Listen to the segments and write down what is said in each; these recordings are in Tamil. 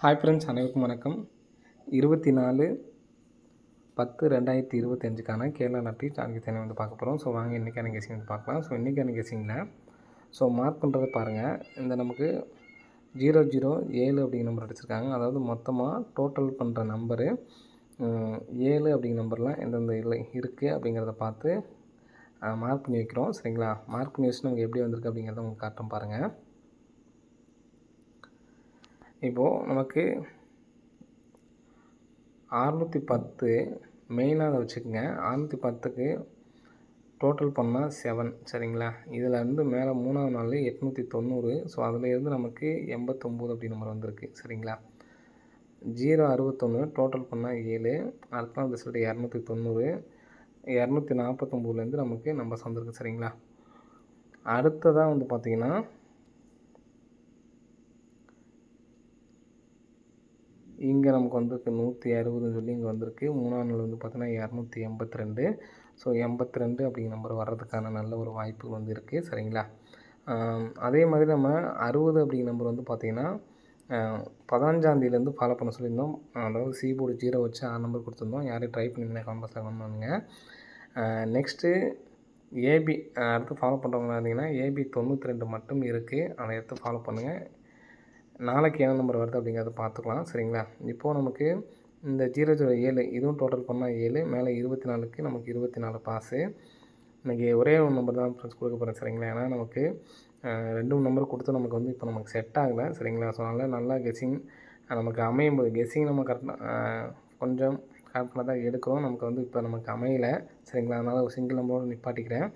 ஹாய் ஃப்ரெண்ட்ஸ், அனைவருக்கும் வணக்கம். 24/10/2025க்கான கேரளா லாட்டரி டார்கெட் என்ன வந்து பார்க்க போகிறோம். ஸோ வாங்க இன்றைக்கான கெஸிங் வந்து பார்க்கலாம். ஸோ இன்றைக்கான கெஸிங்கில் மார்க் பண்ணுறதை பாருங்கள். இந்த நமக்கு 007 அப்படிங்கிற நம்பர் அடிச்சிருக்காங்க. அதாவது மொத்தமாக டோட்டல் பண்ணுற நம்பரு 7 அப்படிங்கிற நம்பர்லாம் எந்தெந்த இதில் இருக்குது அப்படிங்கிறத பார்த்து மார்க் பண்ணி வைக்கிறோம். சரிங்களா? மார்க் பண்ணி வச்சு நமக்கு எப்படி வந்திருக்கு அப்படிங்கிறத உங்களுக்கு காட்டுறோம் பாருங்கள். இப்போது நமக்கு 610 மெயினாக அதை வச்சுக்கோங்க. 610க்கு டோட்டல் பண்ணால் 7. சரிங்களா? இதில் இருந்து மேலே 3ஆவது நாள் 890. ஸோ அதிலேருந்து நமக்கு 89 அப்படி நம்பர் வந்திருக்கு. சரிங்களா? 061 டோட்டல் பண்ணால் 7. அடுத்த நாள் ரிசல்ட் 290. 249லேருந்து நமக்கு நம்பர்ஸ் வந்திருக்கு. சரிங்களா? அடுத்ததாக வந்து பார்த்திங்கன்னா இங்கே நமக்கு வந்திருக்கு 160ன்னு சொல்லி இங்கே வந்திருக்கு. 3ஆம் நாள் வந்து பார்த்தீங்கன்னா 282. ஸோ 82 அப்படிங்கிற நம்பர் வர்றதுக்கான நல்ல ஒரு வாய்ப்பு வந்து இருக்குது. சரிங்களா? அதே மாதிரி நம்ம 60 அப்படிங்கிற நம்பர் வந்து பார்த்திங்கன்னா 15ஆந்தேதியிலேருந்து ஃபாலோ பண்ண சொல்லியிருந்தோம். அதாவது சி போர்டு 0 வச்சு 6 நம்பர் கொடுத்துருந்தோம். யாரையும் ட்ரை பண்ணியிருந்தேன் காம்பஸில் கமெண்ட் பண்ணுங்கள். நெக்ஸ்ட்டு ஏபி அடுத்து ஃபாலோ பண்ணுறவங்களா இருந்தீங்கன்னா ஏபி 92 மட்டும் இருக்குது. அதை எடுத்து ஃபாலோ பண்ணுங்கள். நாளைக்கு என்ன நம்பர் வருது அப்படிங்கிறத பார்த்துக்கலாம். சரிங்களா? இப்போது நமக்கு இந்த 007 இதுவும் டோட்டல் பண்ணால் 7. மேலே 24க்கு நமக்கு 24 பாஸு. இன்றைக்கி ஒரே ஒரு நம்பர் தான் ஃப்ரெண்ட்ஸ் கொடுக்க போகிறேன். சரிங்களா? ஏன்னா நமக்கு 2 நம்பர் கொடுத்து நமக்கு வந்து இப்போ நமக்கு செட் ஆகலை. சரிங்களா? ஸோ அதனால் நல்லா கெஸ்ஸிங் நமக்கு அமையும் போது கெஸ்ஸிங் நம்ம கரெக்டாக கொஞ்சம் கரெக்டாக தான் எடுக்கிறோம். நமக்கு வந்து இப்போ நமக்கு அமையலை. சரிங்களா? அதனால் ஒரு சிங்கிள் நம்பரோடு நிப்பாட்டிக்கிறேன்.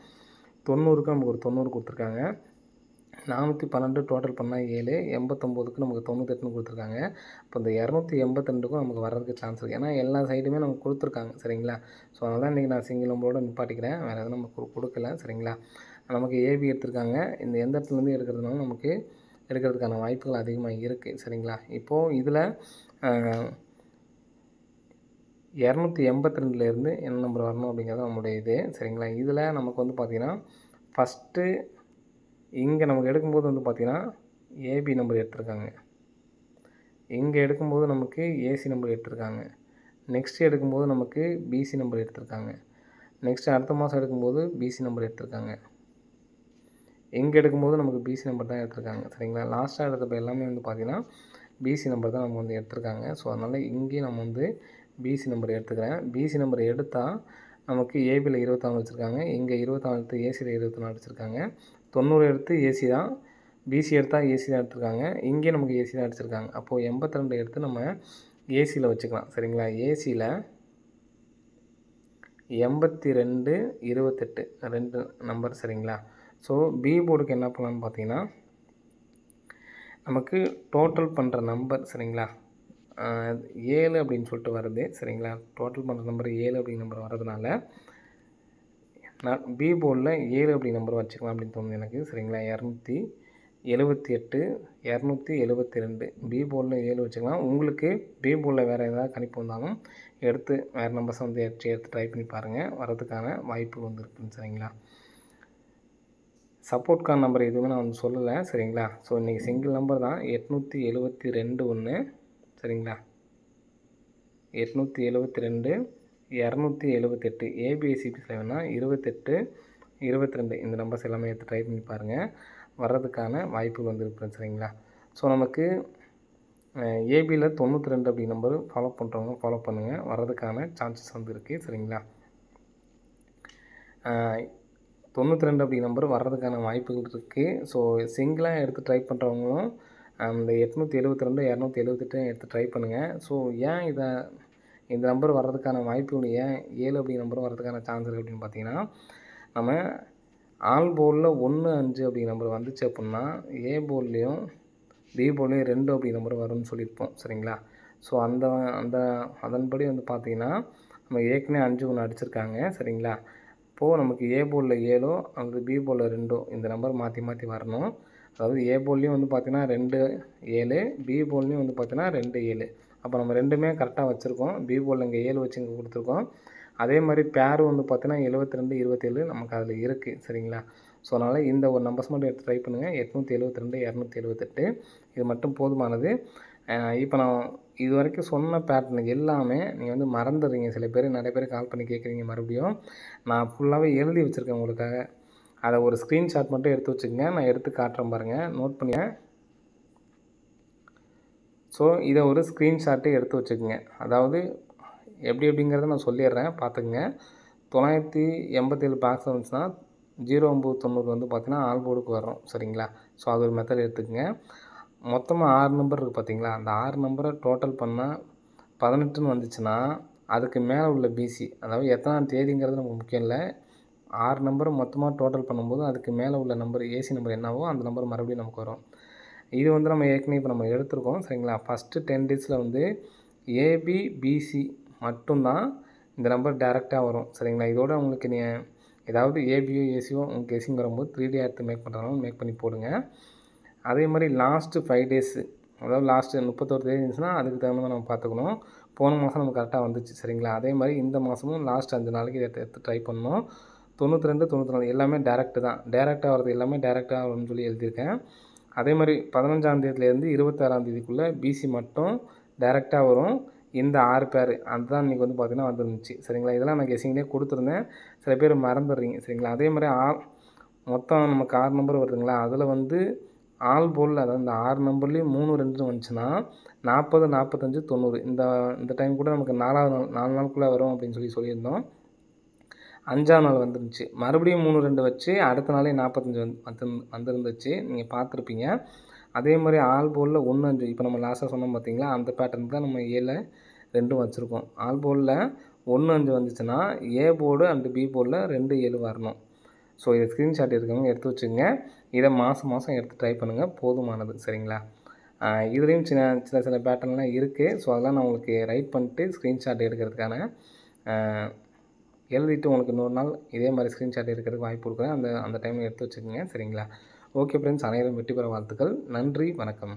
90க்கு நமக்கு ஒரு 90 கொடுத்துருக்காங்க. 412 டோட்டல் பண்ணால் 7. 89க்கு நமக்கு 98ன்னு கொடுத்துருக்காங்க. இப்போ இந்த 282க்கும் நமக்கு வர்றதுக்கு சான்ஸ் இருக்குது. ஏன்னா எல்லா சைடுமே நமக்கு கொடுத்துருக்காங்க. சரிங்களா? ஸோ அதனால் தான் இன்றைக்கி நான் சிங்கிள் நம்பரோடு நிப்பாட்டிக்கிறேன். வேறு எதுவும் நமக்கு கொடுக்கல. சரிங்களா? நமக்கு ஏபி எடுத்திருக்காங்க. இந்த எந்த இடத்துலேருந்து எடுக்கிறதுனால நமக்கு எடுக்கிறதுக்கான வாய்ப்புகள் அதிகமாக இருக்குது. சரிங்களா? இப்போது இதில் 282லேருந்து என்ன நம்பர் வரணும் அப்படிங்கிறது நம்மளுடைய இது. சரிங்களா? இதில் நமக்கு வந்து பார்த்திங்கன்னா ஃபஸ்ட்டு இங்கே நமக்கு எடுக்கும்போது வந்து பார்த்திங்கன்னா ஏபி நம்பர் எடுத்திருக்காங்க. இங்கே எடுக்கும்போது நமக்கு ஏசி நம்பர் எடுத்திருக்காங்க. நெக்ஸ்ட்டு எடுக்கும்போது நமக்கு பிசி நம்பர் எடுத்திருக்காங்க. நெக்ஸ்ட்டு அடுத்த மாதம் எடுக்கும்போது பிசி நம்பர் எடுத்திருக்காங்க. இங்கே எடுக்கும்போது நமக்கு பிசி நம்பர் தான் எடுத்திருக்காங்க. சரிங்களா? லாஸ்ட்டாக எடுத்தப்போ எல்லாமே வந்து பார்த்திங்கன்னா பிசி நம்பர் தான் நம்ம வந்து எடுத்திருக்காங்க. ஸோ அதனால் இங்கேயும் நம்ம வந்து பிசி நம்பர் எடுத்துக்கிறேன். பிசி நம்பர் எடுத்தால் நமக்கு ஏபியில் 24 வச்சுருக்காங்க. இங்கே 24 எடுத்து ஏசியில் 24 அடிச்சிருக்காங்க. 90 எடுத்து ஏசி தான். பிசி எடுத்தால் ஏசி தான் எடுத்துருக்காங்க. இங்கே நமக்கு ஏசி தான் அடிச்சிருக்காங்க. அப்போது 82 எடுத்து நம்ம ஏசியில் வச்சுக்கலாம். சரிங்களா? ஏசியில் 82 28 2 நம்பர். சரிங்களா? ஸோ பி போர்டுக்கு என்ன பண்ணலான்னு பார்த்தீங்கன்னா நமக்கு டோட்டல் பண்ணுற நம்பர். சரிங்களா? 7 அப்படின்னு சொல்லிட்டு வருது. சரிங்களா? டோட்டல் பண்ணுற நம்பர் 7 அப்படிங்கிற நம்பர் வர்றதுனால நான் பி போர்டில் 7 அப்படி நம்பர் வச்சுக்கலாம் அப்படின்னு தோணுது எனக்கு. சரிங்களா? 278 272 பி போர்டில் 7 வச்சுக்கலாம். உங்களுக்கு பி போர்டில் வேறு ஏதாவது கணிப்பு வந்தாலும் எடுத்து வேறு நம்பர்ஸை வந்து எடுத்து ட்ரை பண்ணி பாருங்கள். வரதுக்கான வாய்ப்பு வந்து இருக்குன்னு. சரிங்களா? சப்போர்ட் கார்டு நம்பர் எதுவுமே நான் வந்து சொல்லலை. சரிங்களா? ஸோ இன்றைக்கி சிங்கிள் நம்பர் தான் 872 ஒன்று. சரிங்களா? 872 278 ஏபிஎஸ்சிபிஸில் வேணால் 28 22 இந்த நம்பர்ஸ் எல்லாமே எடுத்து ட்ரை பண்ணி பாருங்கள். வர்றதுக்கான வாய்ப்புகள் வந்து இருக்குது. சரிங்களா? ஸோ நமக்கு ஏபியில் 92 அப்படி நம்பர் ஃபாலோ பண்ணுறவங்க ஃபாலோ பண்ணுங்கள். வர்றதுக்கான சான்சஸ் வந்து இருக்குது. சரிங்களா? 92 அப்படி நம்பர் வர்றதுக்கான வாய்ப்புகள் இருக்குது. ஸோ சிங்கிளாக எடுத்து ட்ரை பண்ணுறவங்களும் அந்த 872 278 எடுத்து ட்ரை பண்ணுங்கள். ஸோ ஏன் இந்த நம்பர் வர்றதுக்கான வாய்ப்புகள் ஏன் 7 அப்படி நம்பர் வர்றதுக்கான சான்ஸ் இருக்குது அப்படின்னு பார்த்தீங்கன்னா நம்ம ஆல் போர்டில் 1 5 அப்படி நம்பர் வந்துச்சு அப்படின்னா ஏ போர்ட்லேயும் பி போர்ட்லேயும் 2 அப்படி நம்பர் வரும்னு சொல்லியிருப்போம். சரிங்களா? ஸோ அதன்படி வந்து பார்த்திங்கன்னா நம்ம ஏற்கனவே 5 ஒன்று அடிச்சிருக்காங்க. சரிங்களா? இப்போது நமக்கு ஏ போர்டில் 7 அல்லது பி போர்டில் 2 இந்த நம்பர் மாற்றி மாற்றி வரணும். அதாவது ஏ போர்ட்லேயும் வந்து பார்த்திங்கன்னா 2 7, பி போர்ட்லேயும் வந்து பார்த்திங்கன்னா 2 7. அப்போ நம்ம ரெண்டுமே கரெக்டாக வச்சுருக்கோம். பி போர்டில் இங்கே 7 வச்சு இங்கே கொடுத்துருக்கோம். அதே மாதிரி பேர் வந்து பார்த்திங்கன்னா 72 27 நமக்கு அதில் இருக்குது. சரிங்களா? ஸோ அதனால் இந்த ஒரு நம்பர்ஸ் மட்டும் எடுத்து ட்ரை பண்ணுங்கள். 872 278 இது மட்டும் போதுமானது. இப்போ நான் இது வரைக்கும் சொன்ன பேட்டர்ன் எல்லாமே நீங்கள் வந்து மறந்துடுறீங்க. சில பேர் நிறைய பேர் கால் பண்ணி கேட்குறீங்க மறுபடியும். நான் ஃபுல்லாகவே எழுதி வச்சுருக்கேன் உங்களுக்காக. அதை ஒரு ஸ்க்ரீன்ஷாட் மட்டும் எடுத்து வச்சுக்கங்க. நான் எடுத்து காட்டுறேன் பாருங்கள். நோட் பண்ணிங்க. ஸோ இதை ஒரு ஸ்க்ரீன்ஷாட்டு எடுத்து வச்சுக்கோங்க. அதாவது எப்படிங்கிறத நான் சொல்லிடுறேன் பார்த்துக்குங்க. 987 பாக்ஸ் வந்துச்சுன்னா 0990 வந்து பார்த்தீங்கன்னா ஆல் போர்டுக்கு வரும். சரிங்களா? ஸோ அது ஒரு மெத்தட் எடுத்துக்கங்க. மொத்தமாக 6 நம்பர் இருக்குது பார்த்தீங்களா? அந்த 6 நம்பரை டோட்டல் பண்ணால் 18ன்னு வந்துச்சுன்னா அதுக்கு மேலே உள்ள பிசி, அதாவது எத்தனாம் தேதிங்கிறது நமக்கு முக்கியம் இல்லை. 6 நம்பரை மொத்தமாக டோட்டல் பண்ணும்போது அதுக்கு மேலே உள்ள நம்பர் ஏசி நம்பர் என்னவோ அந்த நம்பர் மறுபடியும் நமக்கு வரும். இது வந்து நம்ம ஏற்கனவே இப்போ நம்ம எடுத்திருக்கோம். சரிங்களா? ஃபஸ்ட்டு 10 டேஸில் வந்து ஏபி, பிசி மட்டும்தான் இந்த நம்பர் டேரெக்டாக வரும். சரிங்களா? இதோட உங்களுக்கு ஏதாவது ஏபியோ ஏசியோ உங்களுக்கு கெஸ்ஸிங் வரும்போது 3D எடுத்து மேக் பண்ணுறதுனால மேக் பண்ணி போடுங்க. அதே மாதிரி லாஸ்ட்டு 5 டேஸு, அதாவது லாஸ்ட்டு 31 தேதி இருந்துச்சுன்னா அதுக்கு தகுந்த மாதிரி நம்ம பார்த்துக்கணும். போன மாதம் நமக்கு கரெக்டாக வந்துச்சு. சரிங்களா? அதே மாதிரி இந்த மாதமும் லாஸ்ட் 5 நாளைக்கு இதை எடுத்து ட்ரை பண்ணணும். 92, 94 எல்லாமே டேரெக்ட்டு தான். டேரெக்டாக வரது எல்லாமே டேரெக்டாக வரும்னு சொல்லி எழுதியிருக்கேன். அதே மாதிரி 15ஆம் தேதியிலேருந்து 26ஆம் தேதிக்குள்ளே பிசி மட்டும் டேரெக்டாக வரும். இந்த 6 பேர் அதுதான் இன்றைக்கி வந்து பார்த்திங்கன்னா வந்துருந்துச்சு. சரிங்களா? இதெல்லாம் நான் கெஸ்ஸிங்லேயே கொடுத்துருந்தேன். சில பேர் மறந்துடுறீங்க. சரிங்களா? அதே மாதிரி மொத்தம் நமக்கு 6 நம்பர் வருதுங்களா? அதில் வந்து ஆல் போர்டில், அதாவது இந்த 6 நம்பர்லேயும் 3, 2 வந்துச்சுன்னா 40, 45, 90 இந்த டைம் கூட நமக்கு 4 நாளுக்குள்ளே வரும் அப்படின்னு சொல்லியிருந்தோம். 5ஆம் நாள் வந்துருந்துச்சு. மறுபடியும் 3, 2 வச்சு அடுத்த நாளே 45 வந்துருந்துச்சு. நீங்கள் பார்த்துருப்பீங்க. அதே மாதிரி ஆல் போர்டில் 1, 5 இப்போ நம்ம லாஸ்ட்டாக சொன்னோம் பார்த்தீங்களா? அந்த பேட்டர்ன் தான் நம்ம ஏல 2 வச்சுருக்கோம். ஆல் போர்டில் 1, 5 வந்துச்சுன்னா ஏ போர்டு அண்டு பி போர்டில் 2, 7 வரணும். ஸோ இதை ஸ்க்ரீன்ஷாட் இருக்கவங்க எடுத்து வச்சுக்கோங்க. இதை மாதம் எடுத்து ட்ரை பண்ணுங்கள். போதுமானது. சரிங்களா? இதுலேயும் சில பேட்டர்ன்லாம் இருக்குது. ஸோ அதெல்லாம் நான் உங்களுக்கு ரைட் பண்ணிட்டு ஸ்க்ரீன்ஷாட் எடுக்கிறதுக்கான எழுதிட்டு உங்களுக்கு இன்னொரு நாள் இதே மாதிரி ஸ்க்ரீன்ஷாட் எடுக்கிறதுக்கு வாய்ப்பு கொடுக்குறேன். அந்த டைமில் எடுத்து வச்சுக்கோங்க. சரிங்களா? ஓகே ஃப்ரெண்ட்ஸ், அனைவரும் வெற்றி பெற வாழ்த்துக்கள். நன்றி, வணக்கம்.